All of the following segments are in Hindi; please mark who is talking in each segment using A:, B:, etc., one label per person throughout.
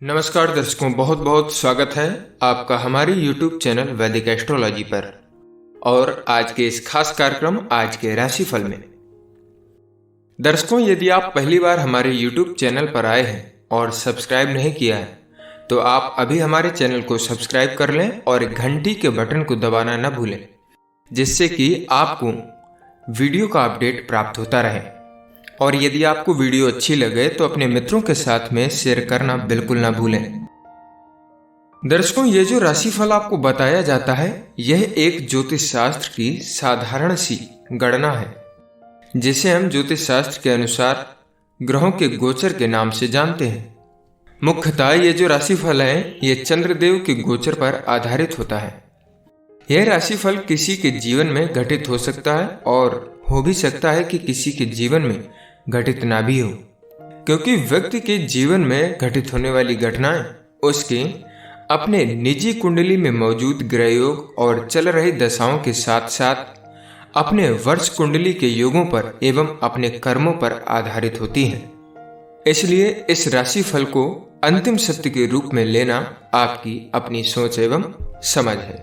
A: नमस्कार दर्शकों, बहुत बहुत स्वागत है आपका हमारे YouTube चैनल वैदिक एस्ट्रोलॉजी पर। और आज के इस खास कार्यक्रम आज के राशिफल में दर्शकों, यदि आप पहली बार हमारे YouTube चैनल पर आए हैं और सब्सक्राइब नहीं किया है तो आप अभी हमारे चैनल को सब्सक्राइब कर लें और घंटी के बटन को दबाना न भूलें, जिससे कि आपको वीडियो का अपडेट प्राप्त होता रहे। और यदि आपको वीडियो अच्छी लगे तो अपने मित्रों के साथ में शेयर करना बिल्कुल ना भूलें। दर्शकों, ये जो राशिफल आपको बताया जाता है यह एक ज्योतिष शास्त्र की साधारण सी गणना है, जिसे हम ज्योतिष शास्त्र के अनुसार ग्रहों के गोचर के नाम से जानते हैं। मुख्यतः ये जो राशिफल है ये चंद्रदेव के गोचर पर आधारित होता है। यह राशिफल किसी के जीवन में घटित हो सकता है और हो भी सकता है कि किसी के जीवन में घटित ना भी हो, क्योंकि व्यक्ति के जीवन में घटित होने वाली घटनाएं उसके अपने निजी कुंडली में मौजूद ग्रह योग और चल रही दशाओं के साथ साथ अपने वर्ष कुंडली के योगों पर एवं अपने कर्मों पर आधारित होती हैं। इसलिए इस राशिफल को अंतिम सत्य के रूप में लेना आपकी अपनी सोच एवं समझ है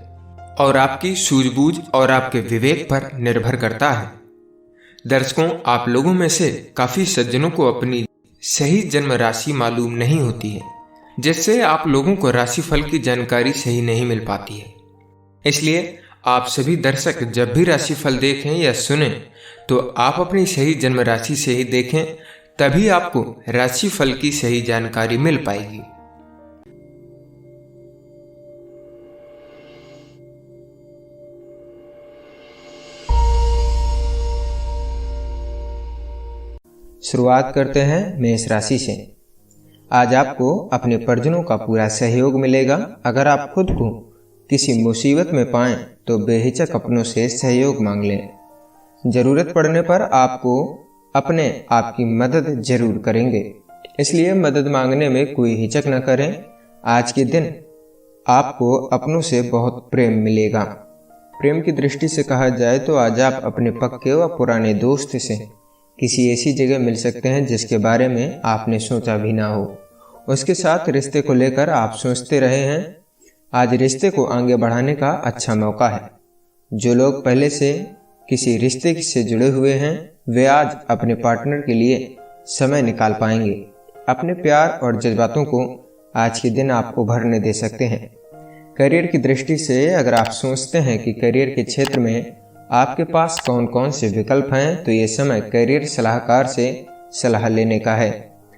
A: और आपकी सूझबूझ और आपके विवेक पर निर्भर करता है। दर्शकों, आप लोगों में से काफी सज्जनों को अपनी सही जन्म राशि मालूम नहीं होती है, जिससे आप लोगों को राशिफल की जानकारी सही नहीं मिल पाती है। इसलिए आप सभी दर्शक जब भी राशिफल देखें या सुने तो आप अपनी सही जन्म राशि से ही देखें, तभी आपको राशिफल की सही जानकारी मिल पाएगी।
B: शुरुआत करते हैं मेष राशि से। आज आपको अपने परिजनों का पूरा सहयोग मिलेगा। अगर आप खुद को किसी मुसीबत में पाएं तो बेहिचक अपनों से सहयोग मांग लें। जरूरत पड़ने पर आपको अपने आप की मदद जरूर करेंगे, इसलिए मदद मांगने में कोई हिचक न करें। आज के दिन आपको अपनों से बहुत प्रेम मिलेगा। प्रेम की दृष्टि से कहा जाए तो आज आप अपने पक्के व पुराने दोस्त से किसी ऐसी जगह मिल सकते हैं जिसके बारे में आपने सोचा भी ना हो। उसके साथ रिश्ते को लेकर आप सोचते रहे हैं। आज रिश्ते को आगे बढ़ाने का अच्छा मौका है। जो लोग पहले से किसी रिश्ते से जुड़े हुए हैं वे आज अपने पार्टनर के लिए समय निकाल पाएंगे। अपने प्यार और जज्बातों को आज के दिन आप उभरने दे सकते हैं। करियर की दृष्टि से अगर आप सोचते हैं कि करियर के क्षेत्र में आपके पास कौन कौन से विकल्प हैं तो ये समय करियर सलाहकार से सलाह लेने का है।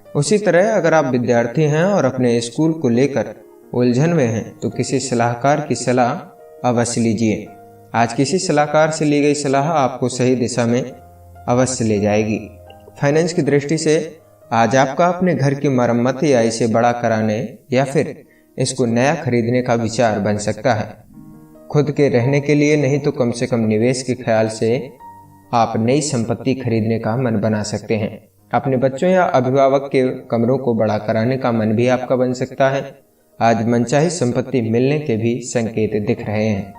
B: उसी तरह अगर आप विद्यार्थी हैं और अपने स्कूल को लेकर उलझन में हैं तो किसी सलाहकार की सलाह अवश्य लीजिए। आज किसी सलाहकार से ली गई सलाह आपको सही दिशा में अवश्य ले जाएगी। फाइनेंस की दृष्टि से आज आपका अपने घर की मरम्मत या इसे बड़ा कराने या फिर इसको नया खरीदने का विचार बन सकता है। खुद के रहने के लिए नहीं तो कम से कम निवेश के ख्याल से आप नई संपत्ति खरीदने का मन बना सकते हैं। अपने बच्चों या अभिभावक के कमरों को बड़ा कराने का मन भी आपका बन सकता है। आज मनचाही संपत्ति मिलने के भी संकेत दिख रहे हैं।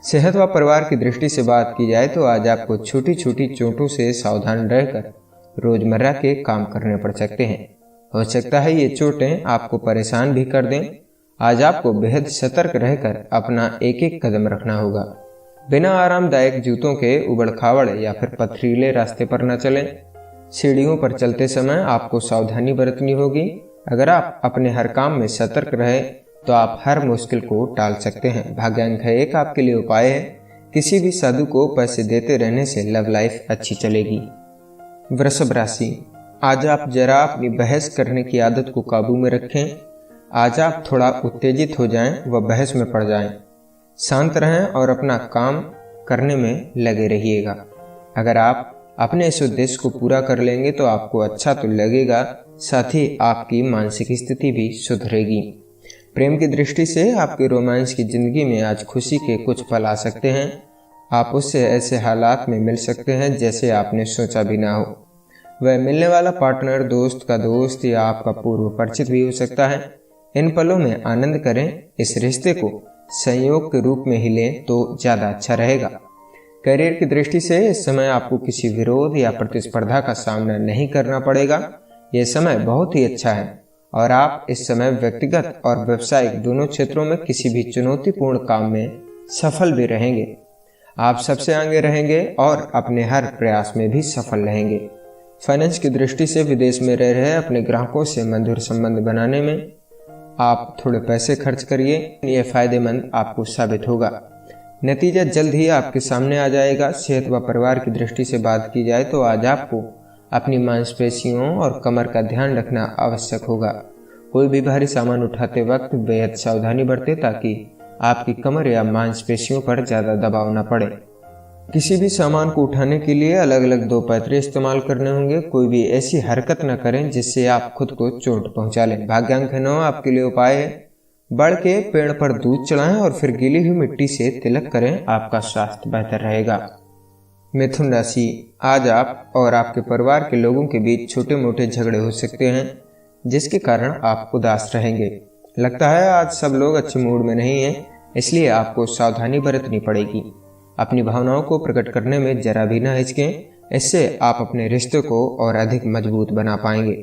B: सेहत व परिवार की दृष्टि से बात की जाए तो आज आपको छोटी छोटी चोटों से सावधान रहकर रोजमर्रा के काम करने पड़ सकते हैं। हो सकता है ये चोटें आपको परेशान भी कर दें। आज आपको बेहद सतर्क रहकर अपना एक एक कदम रखना होगा। बिना आरामदायक जूतों के उबड़ खाबड़ या फिर पथरीले रास्ते पर न चलें। सीढ़ियों पर चलते समय आपको सावधानी बरतनी होगी। अगर आप अपने हर काम में सतर्क रहे तो आप हर मुश्किल को टाल सकते हैं। भाग्यांक है एक आपके लिए उपाय है। किसी भी साधु को पैसे देते रहने से लव लाइफ अच्छी चलेगी। वृषभ राशि, आज आप जरा अपनी बहस करने की आदत को काबू में रखें। आज आप थोड़ा उत्तेजित हो जाएं व बहस में पड़ जाएं। शांत रहें और अपना काम करने में लगे रहिएगा। अगर आप अपने इस उद्देश्य को पूरा कर लेंगे तो आपको अच्छा तो लगेगा, साथ ही आपकी मानसिक स्थिति भी सुधरेगी। प्रेम की दृष्टि से आपके रोमांस की जिंदगी में आज खुशी के कुछ पल आ सकते हैं। आप उससे ऐसे हालात में मिल सकते हैं जैसे आपने सोचा भी ना हो। वह मिलने वाला पार्टनर दोस्त का दोस्त या आपका पूर्व परिचित भी हो सकता है। इन पलों में आनंद करें। इस रिश्ते को संयोग के रूप में ही लें तो ज्यादा अच्छा रहेगा। करियर की दृष्टि से इस समय आपको किसी विरोध या प्रतिस्पर्धा का सामना नहीं करना पड़ेगा। यह समय बहुत ही अच्छा है और आप इस समय व्यक्तिगत और व्यावसायिक दोनों क्षेत्रों में किसी भी चुनौतीपूर्ण काम में सफल भी रहेंगे। आप सबसे आगे रहेंगे और अपने हर प्रयास में भी सफल रहेंगे। फाइनेंस की दृष्टि से विदेश में रह रहे अपने ग्राहकों से मधुर संबंध बनाने में आप थोड़े पैसे खर्च करिए, यह फायदेमंद आपको साबित होगा। नतीजा जल्द ही आपके सामने आ जाएगा। सेहत व परिवार की दृष्टि से बात की जाए तो आज आपको अपनी मांसपेशियों और कमर का ध्यान रखना आवश्यक होगा। कोई भी भारी सामान उठाते वक्त बेहद सावधानी बरतें ताकि आपकी कमर या मांसपेशियों पर ज़्यादा दबाव न पड़े। किसी भी सामान को उठाने के लिए अलग अलग 2 पैतरे इस्तेमाल करने होंगे। कोई भी ऐसी हरकत न करें जिससे आप खुद को चोट पहुंचा लें। भाग्यांक 9 आपके लिए उपाय है, बढ़ के पेड़ पर दूध चढ़ाएं और फिर गीली हुई मिट्टी से तिलक करें, आपका स्वास्थ्य बेहतर रहेगा। मिथुन राशि, आज आप और आपके परिवार के लोगों के बीच छोटे मोटे झगड़े हो सकते हैं जिसके कारण आप उदास रहेंगे। लगता है आज सब लोग अच्छे मूड में नहीं हैं, इसलिए आपको सावधानी बरतनी पड़ेगी। अपनी भावनाओं को प्रकट करने में जरा भी न हिचकें, इससे आप अपने रिश्ते को और अधिक मजबूत बना पाएंगे।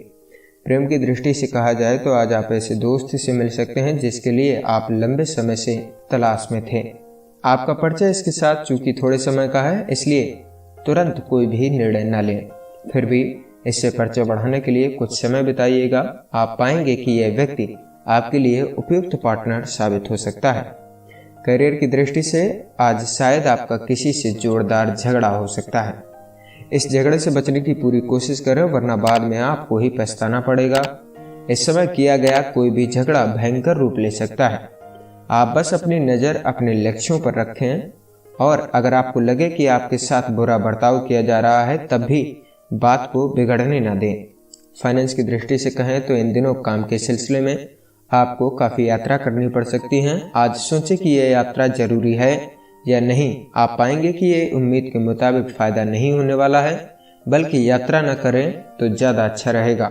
B: प्रेम की दृष्टि से कहा जाए तो आज आप ऐसे दोस्त से मिल सकते हैं जिसके लिए आप लंबे समय से तलाश में थे। आपका परिचय इसके साथ चूंकि थोड़े समय का है, इसलिए तुरंत कोई भी निर्णय न लें। फिर भी इससे परिचय बढ़ाने के लिए कुछ समय बिताइएगा। आप पाएंगे कि यह व्यक्ति आपके लिए उपयुक्त पार्टनर साबित हो सकता है। करियर की दृष्टि से आज शायद आपका किसी से जोरदार झगड़ा हो सकता है। इस झगड़े से बचने की पूरी कोशिश करें, वरना बाद में आपको ही पछताना पड़ेगा। इस समय किया गया कोई भी झगड़ा भयंकर रूप ले सकता है। आप बस अपनी नज़र अपने लक्ष्यों पर रखें और अगर आपको लगे कि आपके साथ बुरा बर्ताव किया जा रहा है तब भी बात को बिगड़ने न दें। फाइनेंस की दृष्टि से कहें तो इन दिनों काम के सिलसिले में आपको काफ़ी यात्रा करनी पड़ सकती है। आज सोचें कि यह यात्रा जरूरी है या नहीं। आप पाएंगे कि ये उम्मीद के मुताबिक फ़ायदा नहीं होने वाला है, बल्कि यात्रा न करें तो ज़्यादा अच्छा रहेगा।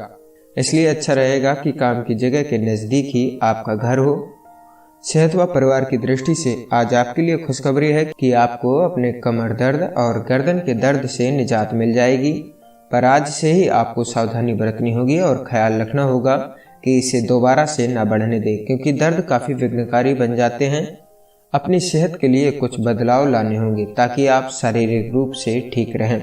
B: इसलिए अच्छा रहेगा कि काम की जगह के नज़दीक ही आपका घर हो। सेहत व परिवार की दृष्टि से आज आपके लिए खुशखबरी है कि आपको अपने कमर दर्द और गर्दन के दर्द से निजात मिल जाएगी, पर आज से ही आपको सावधानी बरतनी होगी और ख्याल रखना होगा कि इसे दोबारा से न बढ़ने दें, क्योंकि दर्द काफ़ी विघ्नकारी बन जाते हैं। अपनी सेहत के लिए कुछ बदलाव लाने होंगे ताकि आप शारीरिक रूप से ठीक रहें।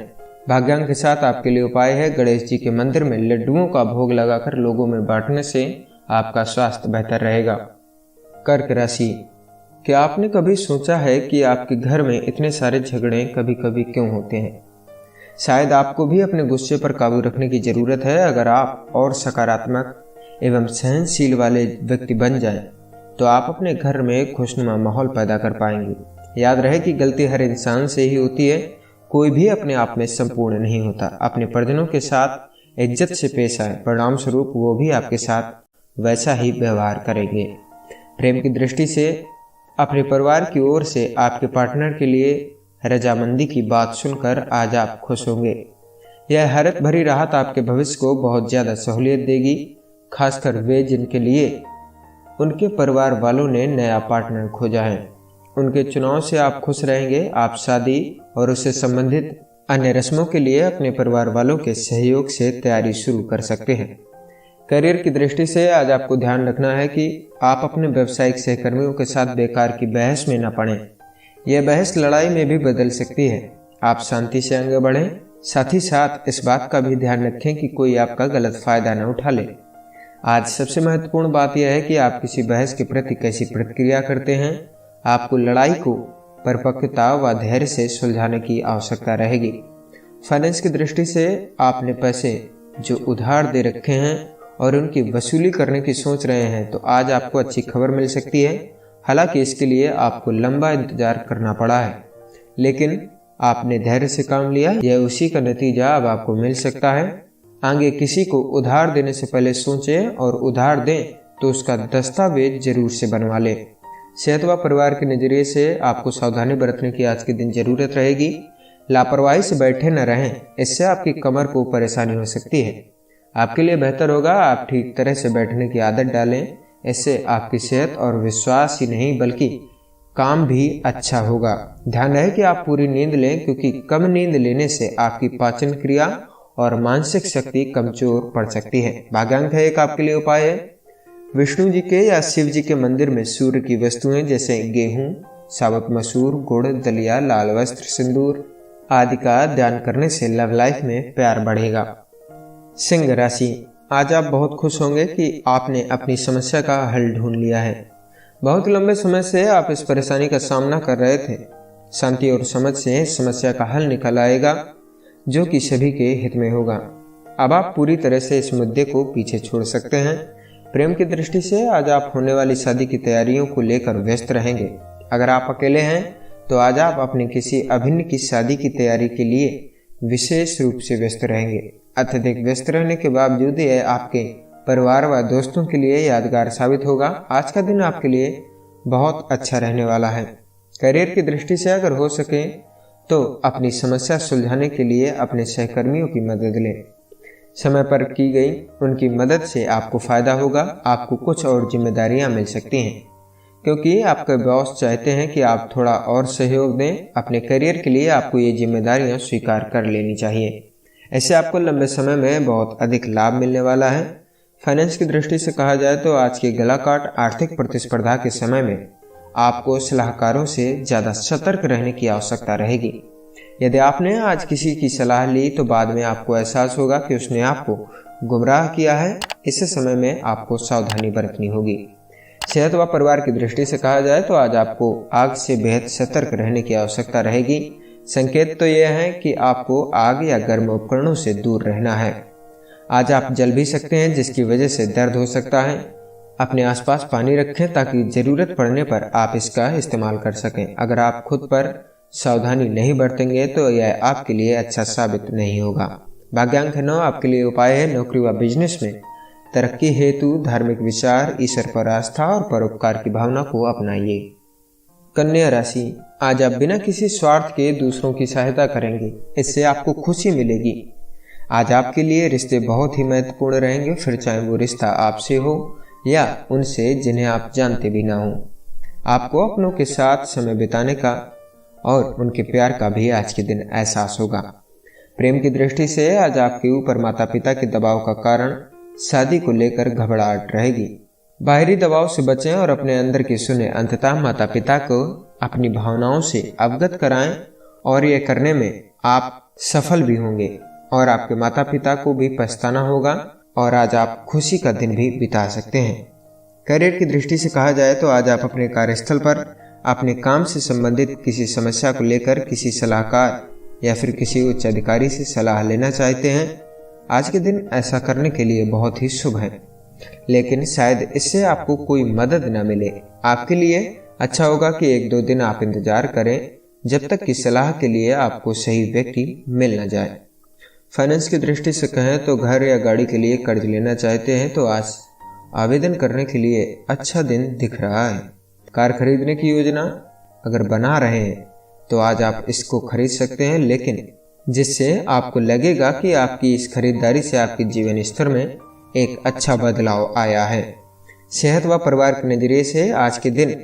B: भाग्यांक के साथ आपके लिए उपाय है, गणेश जी के मंदिर में लड्डुओं का भोग लगाकर लोगों में बांटने से आपका स्वास्थ्य बेहतर रहेगा। कर्क राशि, क्या आपने कभी सोचा है कि आपके घर में इतने सारे झगड़े कभी कभी क्यों होते हैं? शायद आपको भी अपने गुस्से पर काबू रखने की जरूरत है। अगर आप और सकारात्मक एवं सहनशील वाले व्यक्ति बन जाएं, तो आप अपने घर में एक खुशनुमा माहौल पैदा कर पाएंगे। याद रहे कि गलती हर इंसान से ही होती है, कोई भी अपने आप में संपूर्ण नहीं होता। अपने परिजनों के साथ इज्जत से पेश आए, परिणाम स्वरूप वो भी आपके साथ वैसा ही व्यवहार करेंगे। प्रेम की दृष्टि से अपने परिवार की ओर से आपके पार्टनर के लिए रजामंदी की बात सुनकर आज आप खुश होंगे। यह हरत भरी राहत आपके भविष्य को बहुत ज़्यादा सहूलियत देगी, खासकर वे जिनके लिए उनके परिवार वालों ने नया पार्टनर खोजा है। उनके चुनाव से आप खुश रहेंगे। आप शादी और उससे संबंधित अन्य रस्मों के लिए अपने परिवार वालों के सहयोग से तैयारी शुरू कर सकते हैं। करियर की दृष्टि से आज आपको ध्यान रखना है कि आप अपने व्यावसायिक सहकर्मियों के साथ बेकार की बहस में न पड़ें। यह बहस लड़ाई में भी बदल सकती है। आप शांति से आगे बढ़ें। साथ ही साथ इस बात का भी ध्यान रखें कि कोई आपका गलत फायदा न उठा ले। आज सबसे महत्वपूर्ण बात यह है कि आप किसी बहस के प्रति कैसी प्रतिक्रिया करते हैं। आपको लड़ाई को परिपक्वता व धैर्य से सुलझाने की आवश्यकता रहेगी। फाइनेंस की दृष्टि से आपने पैसे जो उधार दे रखे हैं और उनकी वसूली करने की सोच रहे हैं, तो आज आपको अच्छी खबर मिल सकती है। हालांकि इसके लिए आपको लंबा इंतजार करना पड़ा है, लेकिन आपने धैर्य से काम लिया, यह उसी का नतीजा अब आपको मिल सकता है। आगे किसी को उधार देने से पहले सोचें और उधार दें तो उसका दस्तावेज जरूर से बनवा लें। सेहत व परिवार के नजरिए से आपको सावधानी बरतने की आज के दिन जरूरत रहेगी। लापरवाही से बैठे न रहें, इससे आपकी कमर को परेशानी हो सकती है। आपके लिए बेहतर होगा आप ठीक तरह से बैठने की आदत डालें। इससे आपकी सेहत और विश्वास ही नहीं बल्कि काम भी अच्छा होगा। ध्यान रहे कि आप पूरी नींद लें, क्योंकि कम नींद लेने से आपकी पाचन क्रिया और मानसिक शक्ति कमजोर पड़ सकती है। भाग्यांक है एक आपके लिए उपाय है विष्णु जी के या शिव जी के मंदिर में सूर्य की वस्तुएं जैसे गेहूं, साबुत मसूर, गुड़, दलिया, लाल वस्त्र, सिंदूर आदि का दान करने से लव लाइफ में प्यार बढ़ेगा। सिंह राशि, आज आप बहुत खुश होंगे कि आपने अपनी समस्या का हल ढूंढ लिया है। बहुत लंबे समय से आप इस परेशानी का सामना कर रहे थे। शांति और समझ से समस्या का हल निकल आएगा जो कि सभी के हित में होगा। अब आप पूरी तरह से इस मुद्दे को पीछे छोड़ सकते हैं। प्रेम की दृष्टि से आज आप होने वाली शादी की तैयारियों को लेकर व्यस्त रहेंगे। अगर आप अकेले हैं तो आज आप अपनी किसी अभिन्न की शादी की तैयारी के लिए विशेष रूप से व्यस्त रहेंगे। अत्यधिक व्यस्त रहने के बावजूद यह आपके परिवार व दोस्तों के लिए यादगार साबित होगा। आज का दिन आपके लिए बहुत अच्छा रहने वाला है। करियर की दृष्टि से अगर हो सके तो अपनी समस्या सुलझाने के लिए अपने सहकर्मियों की मदद लें। समय पर की गई उनकी मदद से आपको फायदा होगा। आपको कुछ और जिम्मेदारियां मिल सकती हैं क्योंकि आपके बॉस चाहते हैं कि आप थोड़ा और सहयोग दें। अपने करियर के लिए आपको ये जिम्मेदारियां स्वीकार कर लेनी चाहिए। ऐसे आपको लंबे समय में बहुत अधिक लाभ मिलने वाला है। फाइनेंस की दृष्टि से कहा जाए तो आज के गलाकाट आर्थिक प्रतिस्पर्धा के समय में आपको सलाहकारों से ज़्यादा सतर्क रहने की आवश्यकता रहेगी। यदि आपने आज किसी की सलाह ली तो बाद में आपको एहसास होगा कि उसने आपको गुमराह किया है। इस समय में आपको सावधानी बरतनी होगी। सेहत व परिवार की दृष्टि से कहा जाए तो आज आपको आग से बेहद सतर्क रहने की आवश्यकता रहेगी। संकेत तो यह है कि आपको आग या गर्म उपकरणों से दूर रहना है। आज आप जल भी सकते हैं जिसकी वजह से दर्द हो सकता है। अपने आसपास पानी रखें ताकि जरूरत पड़ने पर आप इसका इस्तेमाल कर सकें। अगर आप खुद पर सावधानी नहीं बरतेंगे तो यह आपके लिए अच्छा साबित नहीं होगा। भाग्यांक 9 आपके लिए उपाय है नौकरी व बिजनेस में तरक्की हेतु धार्मिक विचार, ईश्वर पर आस्था और परोपकार की भावना को अपनाइए। कन्या राशि, आज आप बिना किसी स्वार्थ के दूसरों की सहायता करेंगे। इससे आपको खुशी मिलेगी। आज आपके लिए रिश्ते बहुत ही महत्वपूर्ण रहेंगे, फिर चाहे वो रिश्ता आपसे हो या उनसे जिन्हें आप जानते भी ना हो। आपको अपनों के साथ समय बिताने का और उनके प्यार का भी आज के दिन एहसास होगा। प्रेम की दृष्टि से आज आपके ऊपर माता पिता के दबाव का कारण शादी को लेकर घबराहट रहेगी। बाहरी दबाव से बचें और अपने अंदर की सुने। अंततः माता पिता को अपनी भावनाओं से अवगत कराएं और ये करने में आप सफल भी होंगे और आपके माता पिता को भी पछताना होगा और आज आप खुशी का दिन भी बिता सकते हैं। करियर की दृष्टि से कहा जाए तो आज आप अपने कार्यस्थल पर अपने काम से संबंधित किसी समस्या को लेकर किसी सलाहकार या फिर किसी उच्च अधिकारी से सलाह लेना चाहते हैं। आज के दिन ऐसा करने के लिए बहुत ही शुभ है, लेकिन शायद इससे आपको कोई मदद न मिले। आपके लिए अच्छा होगा कि 1-2 दिन आप इंतजार करें जब तक कि सलाह के लिए आपको सही व्यक्ति मिल न जाए। फाइनेंस की दृष्टि से कहें तो घर या गाड़ी के लिए कर्ज लेना चाहते हैं तो आज आवेदन करने के लिए अच्छा दिन दिख रहा है। कार खरीदने की योजना अगर बना रहे हैं तो आज आप इसको खरीद सकते हैं, लेकिन जिससे आपको लगेगा कि आपकी इस खरीदारी से आपके जीवन स्तर में एक अच्छा बदलाव आया है। सेहत व परिवार के नजरिए से आज के दिन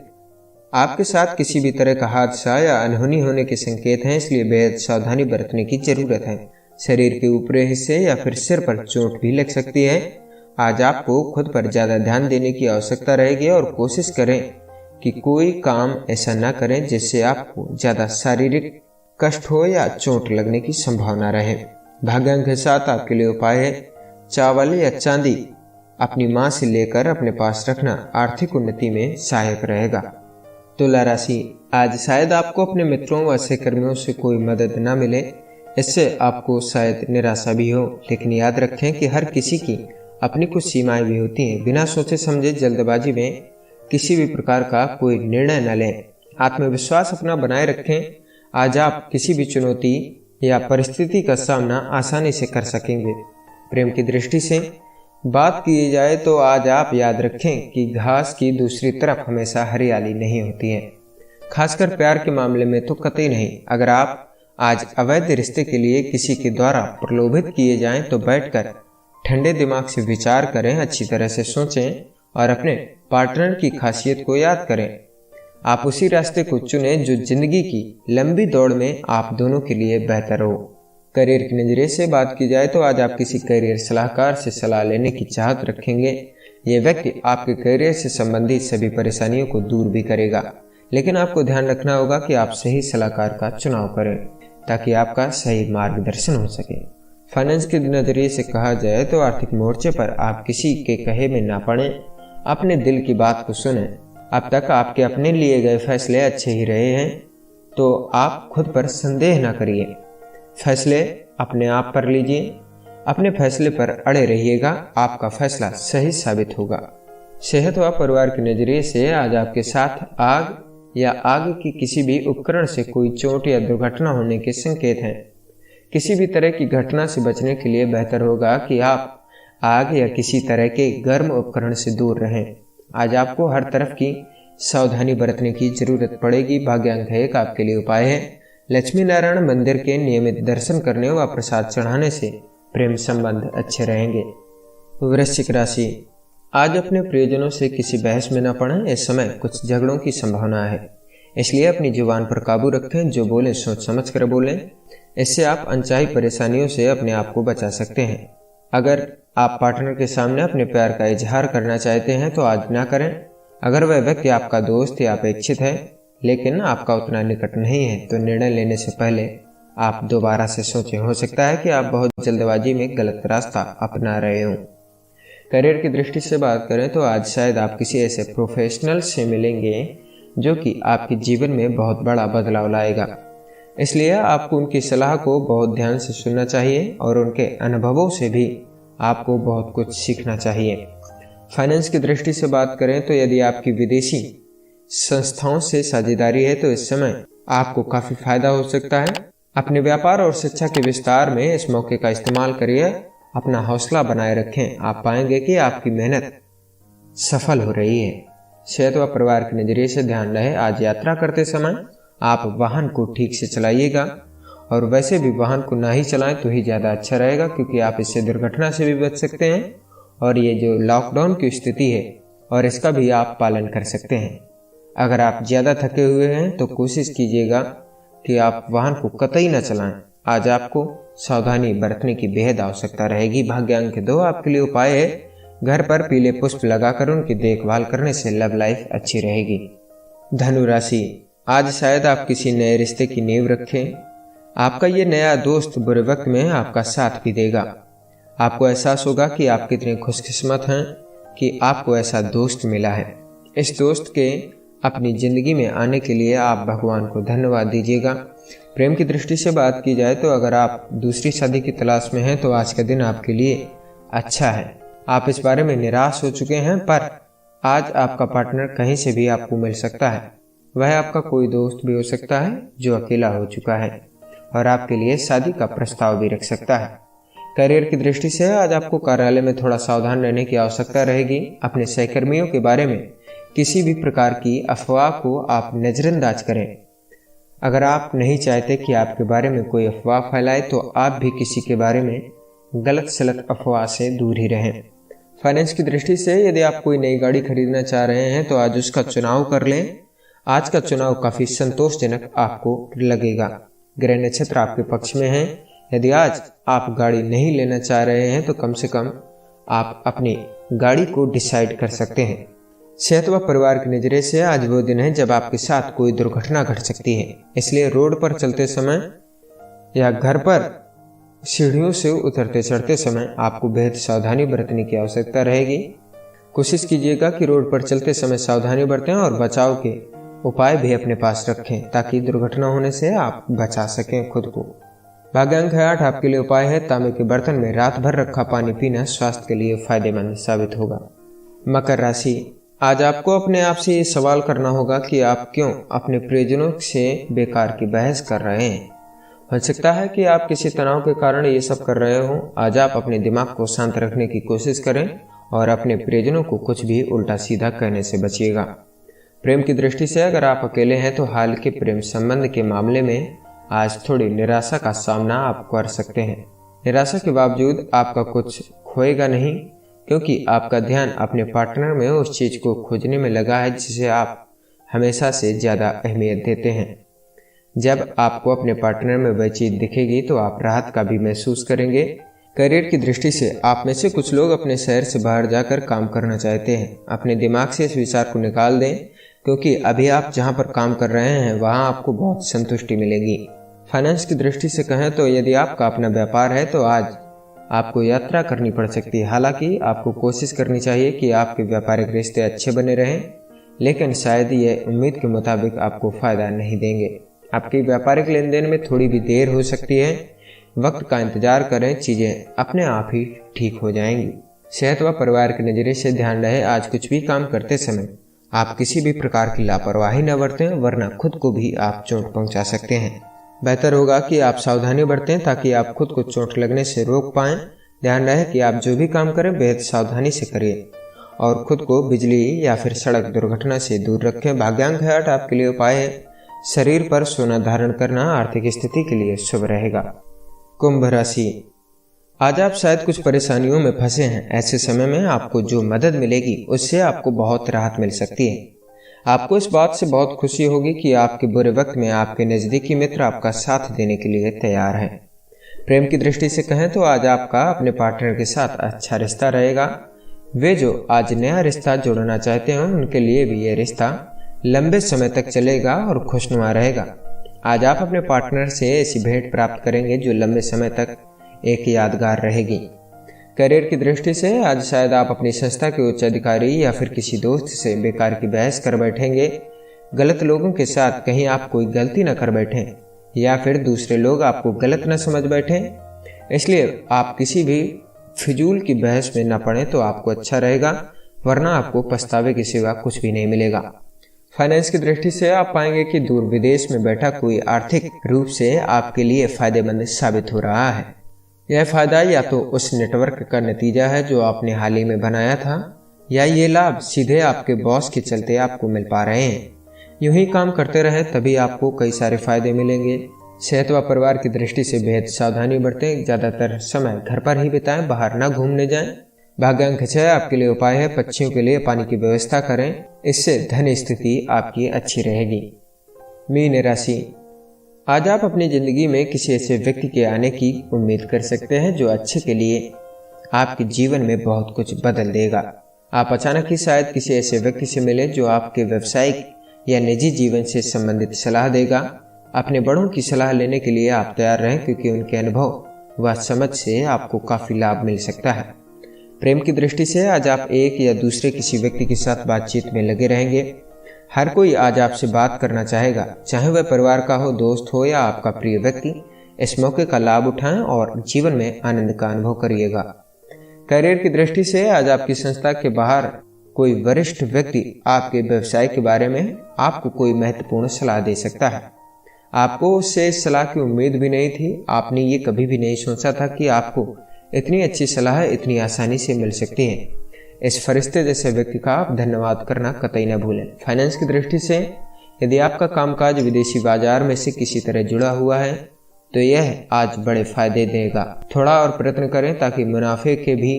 B: आपके साथ किसी भी तरह का हादसा या अनहोनी होने के संकेत हैं, इसलिए बेहद सावधानी बरतने की जरूरत है। शरीर के ऊपरी हिस्से या फिर सिर पर चोट भी लग सकती है। आज आपको खुद पर ज्यादा ध्यान देने की आवश्यकता रहेगी और कोशिश करें कि कोई काम ऐसा ना करें जिससे आपको ज्यादा शारीरिक कष्ट हो या चोट लगने की संभावना रहे। भाग्यांक के साथ आपके लिए उपाय है चावल या चांदी अपनी मां से लेकर अपने पास रखना आर्थिक उन्नति में सहायक रहेगा। तुला राशि, आज शायद आपको अपने मित्रों व सहकर्मियों से कोई मदद न मिले। इससे आपको शायद निराशा भी हो, लेकिन याद रखें कि हर किसी की अपनी कुछ सीमाएं भी होती हैं। बिना सोचे समझे जल्दबाजी में किसी भी प्रकार का कोई निर्णय न लें। आत्मविश्वास अपना बनाए रखें। आज आप किसी भी चुनौती या परिस्थिति का सामना आसानी से कर सकेंगे। प्रेम की दृष्टि से बात की जाए तो आज आप याद रखें कि घास की दूसरी तरफ हमेशा हरियाली नहीं होती है, खासकर प्यार के मामले में तो कतई नहीं। अगर आप आज अवैध रिश्ते के लिए किसी के द्वारा प्रलोभित किए जाएं तो बैठकर ठंडे दिमाग से विचार करें, अच्छी तरह से सोचें और अपने पार्टनर की खासियत को याद करें। आप उसी रास्ते को चुनें जो जिंदगी की लंबी दौड़ में आप दोनों के लिए बेहतर हो। करियर की नज़रिए से बात की जाए तो आज आप किसी करियर सलाहकार से सलाह लेने की चाहत रखेंगे। ये व्यक्ति आपके करियर से संबंधित सभी परेशानियों को दूर भी करेगा, लेकिन आपको ध्यान रखना होगा कि आप सही सलाहकार का चुनाव करें ताकि आपका सही मार्गदर्शन हो सके। फाइनेंस के नज़रिए से कहा जाए तो आर्थिक मोर्चे पर आप किसी के कहे में ना पड़ें, अपने दिल की बात को सुनें। अब तक आपके अपने लिए गए फैसले अच्छे ही रहे हैं, तो आप खुद पर संदेह ना करिए। फैसले अपने आप पर लीजिए, अपने फैसले पर अड़े रहिएगा, आपका फैसला सही साबित होगा। सेहत व परिवार के नज़रिए से आज आपके साथ आग या आग की किसी भी उपकरण से कोई चोट या दुर्घटना होने के संकेत हैं। किसी भी तरह की घटना से बचने के लिए बेहतर होगा कि आप आग या किसी तरह के गर्म उपकरण से दूर रहें। आज आपको हर तरफ की सावधानी बरतने की जरूरत पड़ेगी। भाग्यांक 1 आपके लिए उपाय है लक्ष्मी नारायण मंदिर के नियमित दर्शन करने व प्रसाद चढ़ाने से प्रेम संबंध अच्छे रहेंगे। वृश्चिक राशि, आज अपने प्रियजनों से किसी बहस में न पड़ें। इस समय कुछ झगड़ों की संभावना है, इसलिए अपनी जुबान पर काबू रखें। जो बोलें सोच समझ कर बोलें, इससे आप अनचाही परेशानियों से अपने आप को बचा सकते हैं। अगर आप पार्टनर के सामने अपने प्यार का इजहार करना चाहते हैं तो आज ना करें। अगर वह व्यक्ति आपका दोस्त या अपेक्षित है लेकिन आपका उतना निकट नहीं है तो निर्णय लेने से पहले आप दोबारा से सोचें। हो सकता है कि आप बहुत जल्दबाजी में गलत रास्ता अपना रहे हों। करियर की दृष्टि से बात करें तो आज शायद आप किसी ऐसे प्रोफेशनल से मिलेंगे जो कि आपके जीवन में बहुत बड़ा बदलाव लाएगा, इसलिए आपको उनकी सलाह को बहुत ध्यान से सुनना चाहिए और उनके अनुभवों से भी आपको बहुत कुछ सीखना चाहिए। फाइनेंस की दृष्टि से बात करें तो यदि आपकी विदेशी संस्थाओं से साझेदारी है तो इस समय आपको काफी फायदा हो सकता है। अपने व्यापार और शिक्षा के विस्तार में इस मौके का इस्तेमाल करिए। अपना हौसला बनाए रखें, आप पाएंगे कि आपकी मेहनत सफल हो रही है। सेहत व परिवार के नजरिए से ध्यान रहे, आज यात्रा करते समय आप वाहन को ठीक से चलाइएगा और वैसे भी वाहन को ना ही चलाएं तो ही ज़्यादा अच्छा रहेगा, क्योंकि आप इससे दुर्घटना से भी बच सकते हैं और ये जो लॉकडाउन की स्थिति है और इसका भी आप पालन कर सकते हैं। अगर आप ज़्यादा थके हुए हैं तो कोशिश कीजिएगा कि आप वाहन को कतई न चलाएं। आज आपको सावधानी बरतने की बेहद आवश्यकता रहेगी। भाग्यांक 2 आपके लिए उपाय है घर पर पीले पुष्प लगाकर उनकी देखभाल करने से लव लाइफ अच्छी रहेगी। धनु राशि, आज शायद आप किसी नए रिश्ते की नींव रखें। आपका ये नया दोस्त बुरे वक्त में आपका साथ भी देगा। आपको एहसास होगा कि आप कितने खुशकिस्मत हैं कि आपको ऐसा दोस्त मिला है। इस दोस्त के अपनी जिंदगी में आने के लिए आप भगवान को धन्यवाद दीजिएगा। प्रेम की दृष्टि से बात की जाए तो अगर आप दूसरी शादी की तलाश में हैं तो आज का दिन आपके लिए अच्छा है। आप इस बारे में निराश हो चुके हैं, पर आज आपका पार्टनर कहीं से भी आपको मिल सकता है। वह आपका कोई दोस्त भी हो सकता है जो अकेला हो चुका है और आपके लिए शादी का प्रस्ताव भी रख सकता है। करियर की दृष्टि से आज आपको कार्यालय में थोड़ा सावधान रहने की आवश्यकता रहेगी। अपने सहकर्मियों के बारे में किसी भी प्रकार की अफवाह को आप नज़रअंदाज करें। अगर आप नहीं चाहते कि आपके बारे में कोई अफवाह फैलाए तो आप भी किसी के बारे में गलत सलत अफवाह से दूर ही रहें। फाइनेंस की दृष्टि से यदि आप कोई नई गाड़ी खरीदना चाह रहे हैं तो आज उसका चुनाव कर लें। आज का चुनाव काफी संतोषजनक आपको लगेगा। ग्रह नक्षत्र आपके पक्ष में है। यदि आज आप गाड़ी नहीं लेना चाह रहे हैं तो कम से कम आप अपनी गाड़ी को डिसाइड कर सकते हैं। सेहत व परिवार के नजरिए से आज वो दिन है जब आपके साथ कोई दुर्घटना घट सकती है, इसलिए रोड पर चलते समय या घर पर सीढ़ियों से उतरते चढ़ते समय आपको बेहद सावधानी बरतने की आवश्यकता रहेगी। कोशिश कीजिएगा कि रोड पर चलते समय सावधानी बरतें और बचाव के उपाय भी अपने पास रखें ताकि दुर्घटना होने से आप बचा सकें खुद को। भाग्यांक 8 आपके लिए उपाय है तांबे के बर्तन में रात भर रखा पानी पीना स्वास्थ्य के लिए फायदेमंद साबित होगा। मकर राशि, आज आपको अपने आप से ये सवाल करना होगा कि आप क्यों अपने प्रियजनों से बेकार की बहस कर रहे हैं। हो सकता है कि आप किसी तनाव के कारण ये सब कर रहे हो। आज आप अपने दिमाग को शांत रखने की कोशिश करें और अपने प्रियजनों को कुछ भी उल्टा सीधा कहने से बचिएगा। प्रेम की दृष्टि से अगर आप अकेले हैं तो हाल के प्रेम संबंध के मामले में आज थोड़ी निराशा का सामना आप कर सकते हैं। निराशा के बावजूद आपका कुछ खोएगा नहीं, क्योंकि आपका ध्यान अपने पार्टनर में उस चीज को खोजने में लगा है जिसे आप हमेशा से ज्यादा अहमियत देते हैं। जब आपको अपने पार्टनर में वह चीज दिखेगी तो आप राहत का भी महसूस करेंगे। करियर की दृष्टि से आप में से कुछ लोग अपने शहर से बाहर जाकर काम करना चाहते हैं। अपने दिमाग से इस विचार को निकाल दें, क्योंकि अभी आप जहां पर काम कर रहे हैं वहां आपको बहुत संतुष्टि मिलेगी। फाइनेंस की दृष्टि से कहें तो यदि आपका अपना व्यापार है तो आज आपको यात्रा करनी पड़ सकती है। हालांकि आपको कोशिश करनी चाहिए कि आपके व्यापारिक रिश्ते अच्छे बने रहें, लेकिन शायद ये उम्मीद के मुताबिक आपको फायदा नहीं देंगे। आपकी व्यापारिक लेन देन में थोड़ी भी देर हो सकती है। वक्त का इंतजार करें, चीजें अपने आप ही ठीक हो जाएंगी। सेहत व परिवार के नजरिए से ध्यान रहे, आज कुछ भी काम करते समय आप किसी भी प्रकार की लापरवाही न बरतें, वरना खुद को भी आप चोट पहुंचा सकते हैं। बेहतर होगा कि आप सावधानी बरतें ताकि आप खुद को चोट लगने से रोक पाएं। ध्यान रहे कि आप जो भी काम करें बेहद सावधानी से करिए और खुद को बिजली या फिर सड़क दुर्घटना से दूर रखें। भाग्यांक है 8, आपके लिए उपाय है शरीर पर सोना धारण करना, आर्थिक स्थिति के लिए शुभ रहेगा। कुंभ राशि, आज आप शायद कुछ परेशानियों में फंसे हैं। ऐसे समय में आपको जो मदद मिलेगी उससे आपको बहुत राहत मिल सकती है। आपको इस बात से बहुत खुशी होगी कि आपके बुरे वक्त में आपके नजदीकी मित्र आपका साथ देने के लिए तैयार हैं। प्रेम की दृष्टि से कहें तो आज आपका अपने पार्टनर के साथ अच्छा रिश्ता रहेगा। वे जो आज नया रिश्ता जोड़ना चाहते हैं उनके लिए भी यह रिश्ता लंबे समय तक चलेगा और खुशनुमा रहेगा। आज आप अपने पार्टनर से ऐसी भेंट प्राप्त करेंगे जो लंबे समय तक एक यादगार रहेगी। करियर की दृष्टि से आज शायद आप अपनी संस्था के उच्च अधिकारी या फिर किसी दोस्त से बेकार की बहस कर बैठेंगे। गलत लोगों के साथ कहीं आप कोई गलती न कर बैठें या फिर दूसरे लोग आपको गलत न समझ बैठें, इसलिए आप किसी भी फिजूल की बहस में न पड़ें तो आपको अच्छा रहेगा, वरना आपको पछतावे के सिवा कुछ भी नहीं मिलेगा। फाइनेंस की दृष्टि से आप पाएंगे कि दूर विदेश में बैठा कोई आर्थिक रूप से आपके लिए फायदेमंद साबित हो रहा है। यह फायदा या तो उस नेटवर्क का नतीजा है जो आपने हाल ही में बनाया था, या ये लाभ सीधे आपके बॉस के चलते आपको मिल पा रहे हैं। यूं ही काम करते रहें, तभी आपको कई सारे फायदे मिलेंगे। सेहत व परिवार की दृष्टि से बेहद सावधानी बरतें। ज्यादातर समय घर पर ही बिताएं, बाहर न घूमने जाएं। भाग्यांक 6, आपके लिए उपाय है पक्षियों के लिए पानी की व्यवस्था करें, इससे धन स्थिति आपकी अच्छी रहेगी। मीन राशि, आज आप अपनी जिंदगी में किसी ऐसे व्यक्ति के आने की उम्मीद कर सकते हैं जो अच्छे के लिए आपके जीवन में बहुत कुछ बदल देगा। आप अचानक ही शायद किसी ऐसे व्यक्ति से मिले जो आपके व्यावसायिक या निजी जीवन से संबंधित सलाह देगा। अपने बड़ों की सलाह लेने के लिए आप तैयार रहें, क्योंकि उनके अनुभव व समझ से आपको काफी लाभ मिल सकता है। प्रेम की दृष्टि से आज आप एक या दूसरे किसी व्यक्ति के साथ बातचीत में लगे रहेंगे। हर कोई आज आपसे बात करना चाहेगा, चाहे वह परिवार का हो, दोस्त हो या आपका प्रिय व्यक्ति। इस मौके का लाभ उठाएं और जीवन में आनंद का अनुभव करिएगा। करियर की दृष्टि से आज आपकी संस्था के बाहर कोई वरिष्ठ व्यक्ति आपके व्यवसाय के बारे में आपको कोई महत्वपूर्ण सलाह दे सकता है। आपको उससे इस सलाह की उम्मीद भी नहीं थी। आपने ये कभी भी नहीं सोचा था कि आपको इतनी अच्छी सलाह इतनी आसानी से मिल सकती है। इस फरिश्ते जैसे व्यक्ति का आप धन्यवाद करना कतई न भूलें। फाइनेंस की दृष्टि से यदि आपका कामकाज विदेशी बाजार में से किसी तरह जुड़ा हुआ है तो यह आज बड़े फायदे देगा। थोड़ा और प्रयत्न करें ताकि मुनाफे के भी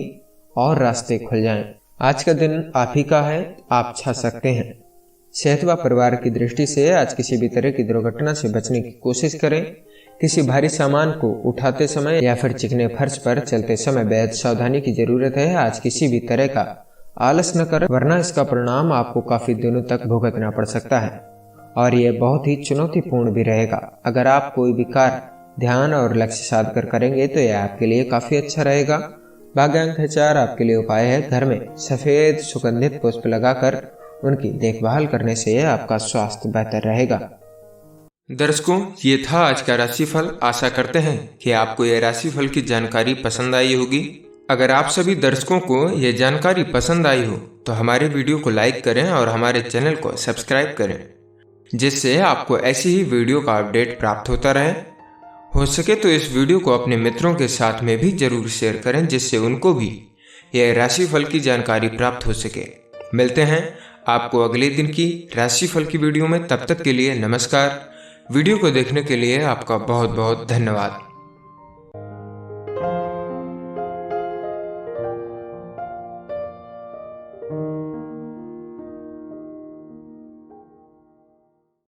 B: और रास्ते खुल जाएं। आज का दिन आप ही का है, आप छा सकते हैं। सेहत व परिवार की दृष्टि से आज किसी भी तरह की दुर्घटना से बचने की कोशिश करें। किसी भारी सामान को उठाते समय या फिर चिकने फर्श पर चलते समय बेहद सावधानी की जरूरत है। आज किसी भी तरह का आलस न करें, वरना इसका परिणाम आपको काफी दिनों तक भुगतना पड़ सकता है और यह बहुत ही चुनौतीपूर्ण भी रहेगा। अगर आप कोई भी कार्य ध्यान और लक्ष्य साध कर करेंगे तो यह आपके लिए काफी अच्छा रहेगा। भाग्यांक 4, आपके लिए उपाय है घर में सफेद सुगंधित पुष्प लगाकर उनकी देखभाल करने से आपका स्वास्थ्य बेहतर रहेगा।
A: दर्शकों, ये था आज का राशिफल। आशा करते हैं कि आपको यह राशिफल की जानकारी पसंद आई होगी। अगर आप सभी दर्शकों को यह जानकारी पसंद आई हो तो हमारे वीडियो को लाइक करें और हमारे चैनल को सब्सक्राइब करें, जिससे आपको ऐसी ही वीडियो का अपडेट प्राप्त होता रहे। हो सके तो इस वीडियो को अपने मित्रों के साथ में भी जरूर शेयर करें, जिससे उनको भी यह राशिफल की जानकारी प्राप्त हो सके। मिलते हैं आपको अगले दिन की राशिफल की वीडियो में। तब तक के लिए नमस्कार। वीडियो को देखने के लिए आपका बहुत बहुत धन्यवाद।